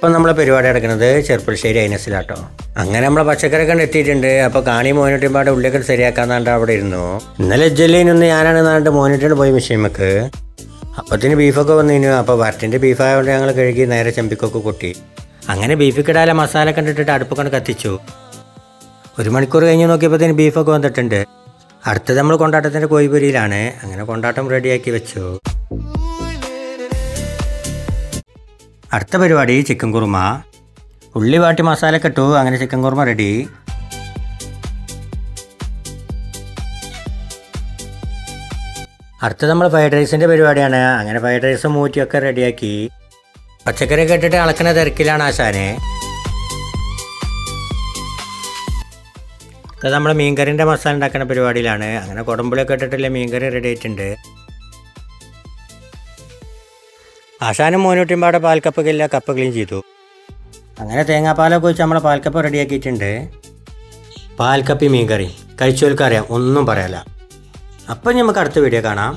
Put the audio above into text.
ഇപ്പം നമ്മളെ പരിപാടി നടക്കുന്നത് ചെറുപ്പശ്ശേരി ഐനസിലാട്ടോ. അങ്ങനെ നമ്മളെ പച്ചക്കറിയൊക്കെ എത്തിയിട്ടുണ്ട്. അപ്പോൾ കാണി മോനിട്ടിമ്പാടെ ഉള്ളിയൊക്കെ ശരിയാക്കാന്നാണ്ട് അവിടെ ഇരുന്നു. ഇന്നലെ ജല്ലിനൊന്ന് ഞാനാണ് നാണ്ട് മോനിട്ടിട്ട് പോയി മിഷീമക്ക്. അപ്പത്തിന് ബീഫൊക്കെ വന്നിരുന്നു. അപ്പോൾ വരട്ടിൻ്റെ ബീഫായതുകൊണ്ട് ഞങ്ങൾ കഴുകി നേരെ ചെമ്പിക്കൊക്കെ കൊട്ടി. അങ്ങനെ ബീഫിക്കിടാല മസാല കണ്ടിട്ട് അടുപ്പൊക്കെ കത്തിച്ചു. 1 മണിക്കൂർ കഴിഞ്ഞ് നോക്കിയപ്പോഴത്തേന് ബീഫൊക്കെ വന്നിട്ടുണ്ട്. അടുത്തത് നമ്മൾ കൊണ്ടാട്ടത്തിൻ്റെ കോഴിപ്പൊരിയിലാണ്. അങ്ങനെ കൊണ്ടാട്ടം റെഡിയാക്കി വെച്ചു. അടുത്ത പരിപാടി ചിക്കൻ കുറുമ. ഉള്ളി വാട്ടി മസാല ഇട്ടു. അങ്ങനെ ചിക്കൻ കുറുമ റെഡി. അടുത്തത് നമ്മൾ ഫ്രൈഡ് റൈസിൻ്റെ പരിപാടിയാണ്. അങ്ങനെ ഫ്രൈഡ് റൈസും മൂറ്റിയൊക്കെ റെഡിയാക്കി. പച്ചക്കറിയൊക്കെ ഇട്ടിട്ട് അളക്കുന്ന തിരക്കിലാണ് ആശാനെ. അത് നമ്മൾ മീൻകറിൻ്റെ മസാല ഉണ്ടാക്കുന്ന പരിപാടിയിലാണ്. അങ്ങനെ കുടമ്പുളിയൊക്കെ ഇട്ടിട്ടുള്ള മീൻകറി റെഡി ആയിട്ടുണ്ട്. ആശാനും മോനൂട്ടിമ്പാടെ പാൽക്കപ്പൊക്കെ കപ്പ് ക്ലീൻ ചെയ്തു. അങ്ങനെ തേങ്ങാപ്പാലൊക്കെ വെച്ച് നമ്മൾ പാൽക്കപ്പ് റെഡിയാക്കിയിട്ടുണ്ട്. പാൽക്കപ്പി മീൻകറി കഴിച്ചോൽക്കറിയാം, ഒന്നും പറയാല്ല. അപ്പം നമുക്ക് അടുത്ത വീഡിയോ കാണാം.